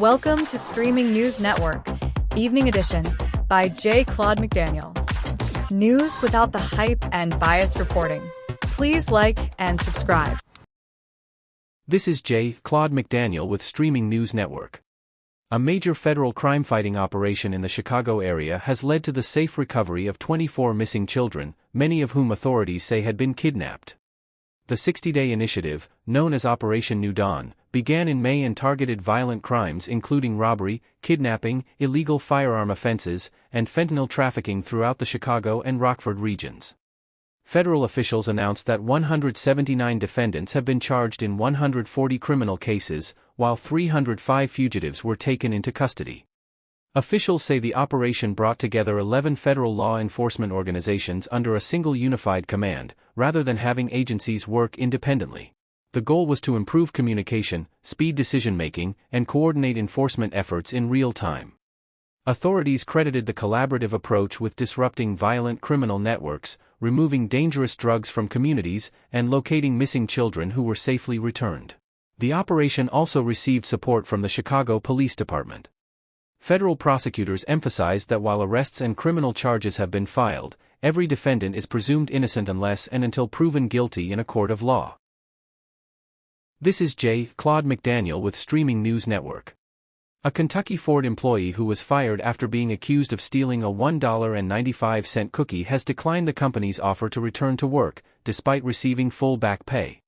Welcome to Streaming News Network, Evening Edition, by J. Claude McDaniel. News without the hype and biased reporting. Please like and subscribe. This is J. Claude McDaniel with Streaming News Network. A major federal crime-fighting operation in the Chicago area has led to the safe recovery of 24 missing children, many of whom authorities say had been kidnapped. The 60-day initiative, known as Operation New Dawn, began in May and targeted violent crimes including robbery, kidnapping, illegal firearm offenses, and fentanyl trafficking throughout the Chicago and Rockford regions. Federal officials announced that 179 defendants have been charged in 140 criminal cases, while 305 fugitives were taken into custody. Officials say the operation brought together 11 federal law enforcement organizations under a single unified command, rather than having agencies work independently. The goal was to improve communication, speed decision-making, and coordinate enforcement efforts in real time. Authorities credited the collaborative approach with disrupting violent criminal networks, removing dangerous drugs from communities, and locating missing children who were safely returned. The operation also received support from the Chicago Police Department. Federal prosecutors emphasized that while arrests and criminal charges have been filed, every defendant is presumed innocent unless and until proven guilty in a court of law. This is J. Claude McDaniel with Streaming News Network. A Kentucky Ford employee who was fired after being accused of stealing a $1.95 cookie has declined the company's offer to return to work, despite receiving full back pay.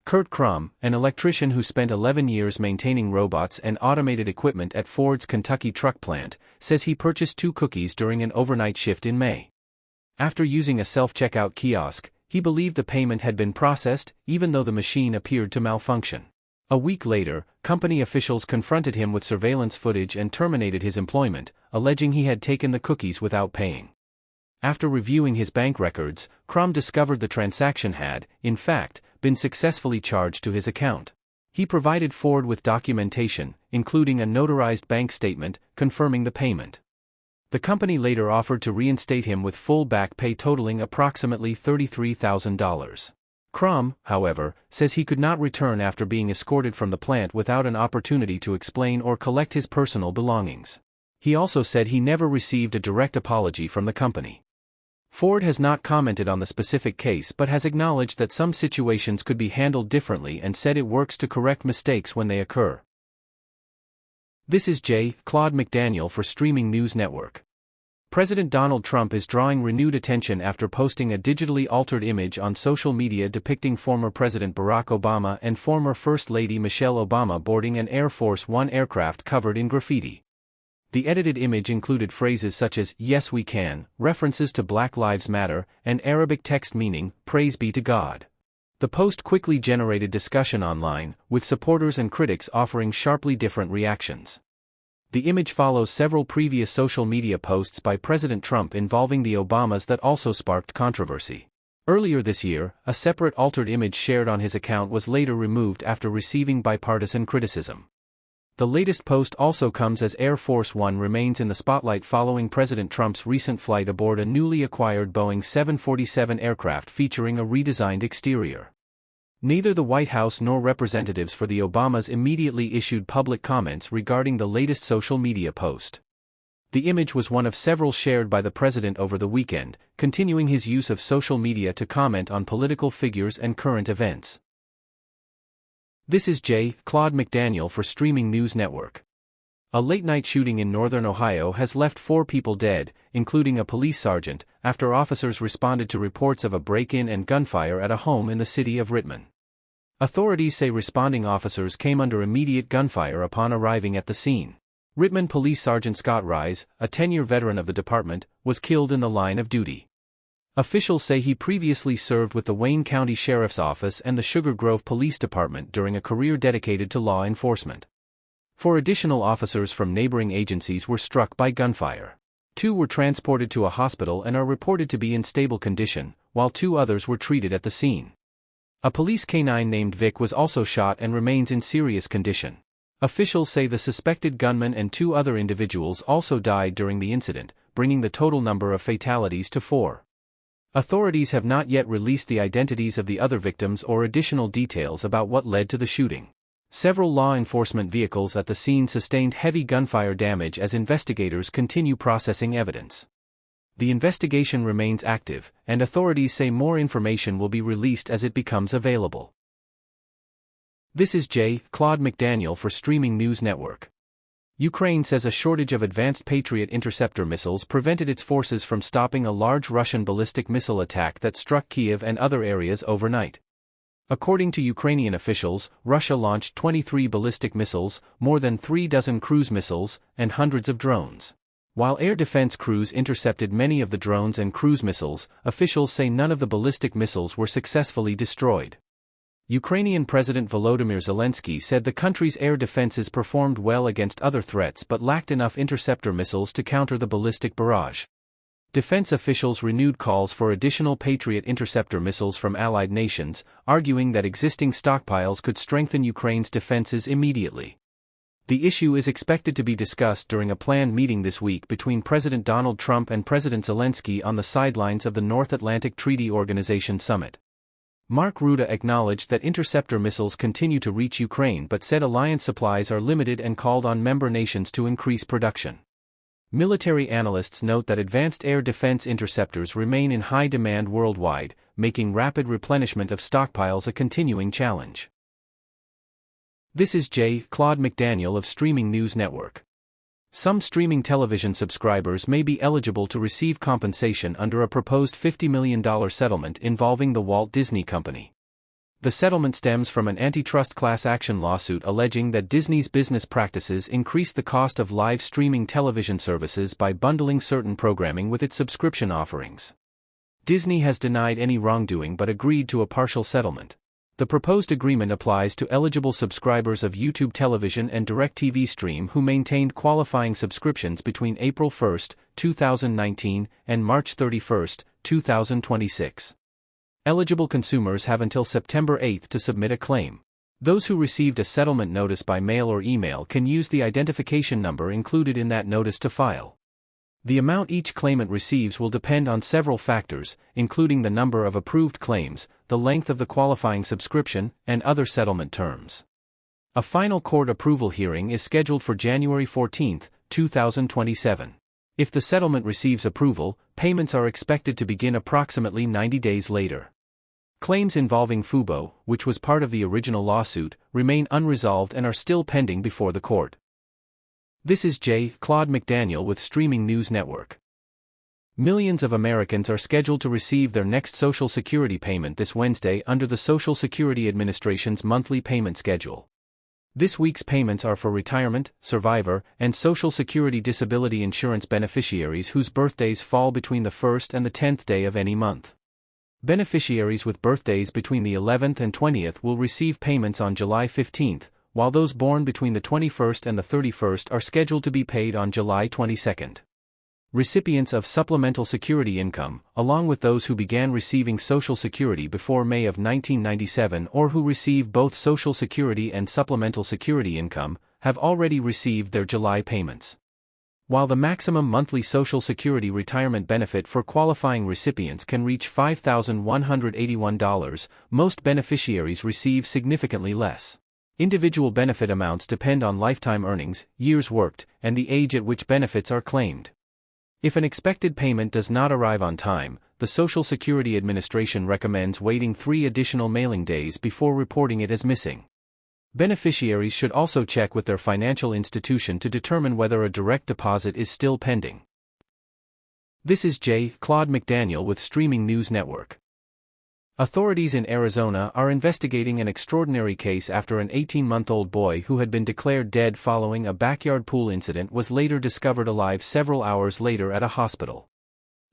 Kurt Crum, an electrician who spent 11 years maintaining robots and automated equipment at Ford's Kentucky truck plant, says he purchased 2 cookies during an overnight shift in May. After using a self-checkout kiosk, he believed the payment had been processed, even though the machine appeared to malfunction. A week later, company officials confronted him with surveillance footage and terminated his employment, alleging he had taken the cookies without paying. After reviewing his bank records, Crum discovered the transaction had, in fact, been successfully charged to his account. He provided Ford with documentation, including a notarized bank statement, confirming the payment. The company later offered to reinstate him with full back pay totaling approximately $33,000. Crum, however, says he could not return after being escorted from the plant without an opportunity to explain or collect his personal belongings. He also said he never received a direct apology from the company. Ford has not commented on the specific case but has acknowledged that some situations could be handled differently and said it works to correct mistakes when they occur. This is J. Claude McDaniel for Streaming News Network. President Donald Trump is drawing renewed attention after posting a digitally altered image on social media depicting former President Barack Obama and former First Lady Michelle Obama boarding an Air Force One aircraft covered in graffiti. The edited image included phrases such as, "Yes we can," references to Black Lives Matter, and Arabic text meaning, "Praise be to God." The post quickly generated discussion online, with supporters and critics offering sharply different reactions. The image follows several previous social media posts by President Trump involving the Obamas that also sparked controversy. Earlier this year, a separate altered image shared on his account was later removed after receiving bipartisan criticism. The latest post also comes as Air Force One remains in the spotlight following President Trump's recent flight aboard a newly acquired Boeing 747 aircraft featuring a redesigned exterior. Neither the White House nor representatives for the Obamas immediately issued public comments regarding the latest social media post. The image was one of several shared by the president over the weekend, continuing his use of social media to comment on political figures and current events. This is J. Claude McDaniel for Streaming News Network. A late-night shooting in northern Ohio has left 4 people dead, including a police sergeant, after officers responded to reports of a break-in and gunfire at a home in the city of Rittman. Authorities say responding officers came under immediate gunfire upon arriving at the scene. Rittman Police Sergeant Scott Rise, a 10-year veteran of the department, was killed in the line of duty. Officials say he previously served with the Wayne County Sheriff's Office and the Sugar Grove Police Department during a career dedicated to law enforcement. 4 additional officers from neighboring agencies were struck by gunfire. 2 were transported to a hospital and are reported to be in stable condition, while 2 others were treated at the scene. A police canine named Vic was also shot and remains in serious condition. Officials say the suspected gunman and 2 other individuals also died during the incident, bringing the total number of fatalities to 4. Authorities have not yet released the identities of the other victims or additional details about what led to the shooting. Several law enforcement vehicles at the scene sustained heavy gunfire damage as investigators continue processing evidence. The investigation remains active, and authorities say more information will be released as it becomes available. This is J. Claude McDaniel for Streaming News Network. Ukraine says a shortage of advanced Patriot interceptor missiles prevented its forces from stopping a large Russian ballistic missile attack that struck Kyiv and other areas overnight. According to Ukrainian officials, Russia launched 23 ballistic missiles, more than 36 cruise missiles, and hundreds of drones. While air defense crews intercepted many of the drones and cruise missiles, officials say none of the ballistic missiles were successfully destroyed. Ukrainian President Volodymyr Zelensky said the country's air defenses performed well against other threats but lacked enough interceptor missiles to counter the ballistic barrage. Defense officials renewed calls for additional Patriot interceptor missiles from allied nations, arguing that existing stockpiles could strengthen Ukraine's defenses immediately. The issue is expected to be discussed during a planned meeting this week between President Donald Trump and President Zelensky on the sidelines of the North Atlantic Treaty Organization summit. Mark Rutte acknowledged that interceptor missiles continue to reach Ukraine but said alliance supplies are limited and called on member nations to increase production. Military analysts note that advanced air defense interceptors remain in high demand worldwide, making rapid replenishment of stockpiles a continuing challenge. This is J. Claude McDaniel of Streaming News Network. Some streaming television subscribers may be eligible to receive compensation under a proposed $50 million settlement involving the Walt Disney Company. The settlement stems from an antitrust class action lawsuit alleging that Disney's business practices increased the cost of live streaming television services by bundling certain programming with its subscription offerings. Disney has denied any wrongdoing but agreed to a partial settlement. The proposed agreement applies to eligible subscribers of YouTube Television and DirecTV Stream who maintained qualifying subscriptions between April 1, 2019 and March 31, 2026. Eligible consumers have until September 8 to submit a claim. Those who received a settlement notice by mail or email can use the identification number included in that notice to file. The amount each claimant receives will depend on several factors, including the number of approved claims, the length of the qualifying subscription, and other settlement terms. A final court approval hearing is scheduled for January 14, 2027. If the settlement receives approval, payments are expected to begin approximately 90 days later. Claims involving Fubo, which was part of the original lawsuit, remain unresolved and are still pending before the court. This is J. Claude McDaniel with Streaming News Network. Millions of Americans are scheduled to receive their next Social Security payment this Wednesday under the Social Security Administration's monthly payment schedule. This week's payments are for retirement, survivor, and Social Security disability insurance beneficiaries whose birthdays fall between the 1st and the 10th day of any month. Beneficiaries with birthdays between the 11th and 20th will receive payments on July 15, while those born between the 21st and the 31st are scheduled to be paid on July 22. Recipients of supplemental security income, along with those who began receiving Social Security before May of 1997 or who receive both Social Security and supplemental security income, have already received their July payments. While the maximum monthly Social Security retirement benefit for qualifying recipients can reach $5,181, most beneficiaries receive significantly less. Individual benefit amounts depend on lifetime earnings, years worked, and the age at which benefits are claimed. If an expected payment does not arrive on time, the Social Security Administration recommends waiting 3 additional mailing days before reporting it as missing. Beneficiaries should also check with their financial institution to determine whether a direct deposit is still pending. This is J. Claude McDaniel with Streaming News Network. Authorities in Arizona are investigating an extraordinary case after an 18-month-old boy who had been declared dead following a backyard pool incident was later discovered alive several hours later at a hospital.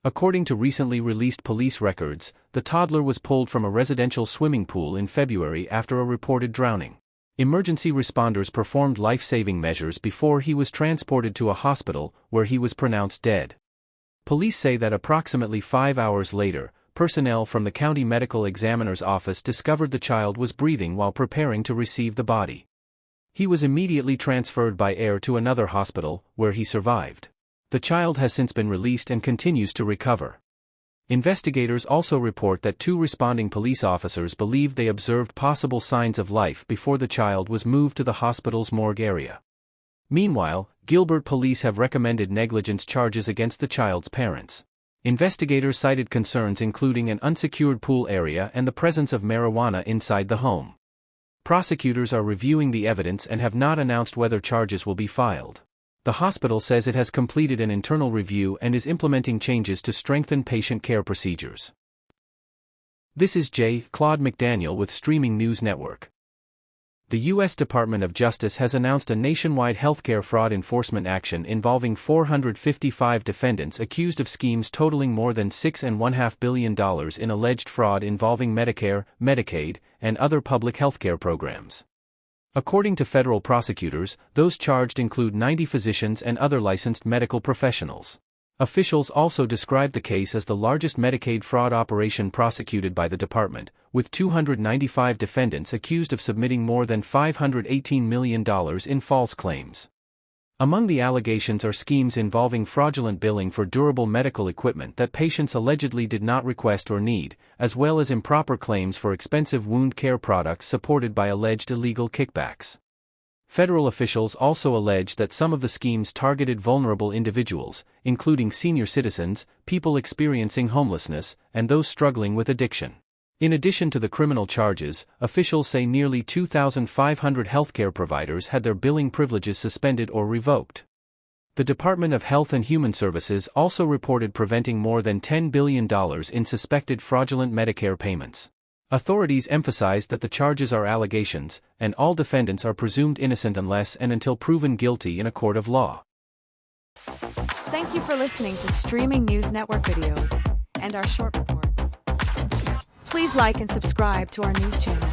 According to recently released police records, the toddler was pulled from a residential swimming pool in February after a reported drowning. Emergency responders performed life-saving measures before he was transported to a hospital, where he was pronounced dead. Police say that approximately 5 hours later, personnel from the county medical examiner's office discovered the child was breathing while preparing to receive the body. He was immediately transferred by air to another hospital, where he survived. The child has since been released and continues to recover. Investigators also report that 2 responding police officers believed they observed possible signs of life before the child was moved to the hospital's morgue area. Meanwhile, Gilbert police have recommended negligence charges against the child's parents. Investigators cited concerns including an unsecured pool area and the presence of marijuana inside the home. Prosecutors are reviewing the evidence and have not announced whether charges will be filed. The hospital says it has completed an internal review and is implementing changes to strengthen patient care procedures. This is J. Claude McDaniel with Streaming News Network. The U.S. Department of Justice has announced a nationwide healthcare fraud enforcement action involving 455 defendants accused of schemes totaling more than $6.5 billion in alleged fraud involving Medicare, Medicaid, and other public healthcare programs. According to federal prosecutors, those charged include 90 physicians and other licensed medical professionals. Officials also described the case as the largest Medicaid fraud operation prosecuted by the department, with 295 defendants accused of submitting more than $518 million in false claims. Among the allegations are schemes involving fraudulent billing for durable medical equipment that patients allegedly did not request or need, as well as improper claims for expensive wound care products supported by alleged illegal kickbacks. Federal officials also alleged that some of the schemes targeted vulnerable individuals, including senior citizens, people experiencing homelessness, and those struggling with addiction. In addition to the criminal charges, officials say nearly 2,500 healthcare providers had their billing privileges suspended or revoked. The Department of Health and Human Services also reported preventing more than $10 billion in suspected fraudulent Medicare payments. Authorities emphasized that the charges are allegations, and all defendants are presumed innocent unless and until proven guilty in a court of law. Thank you for listening to Streaming News Network videos and our short reports. Please like and subscribe to our news channel.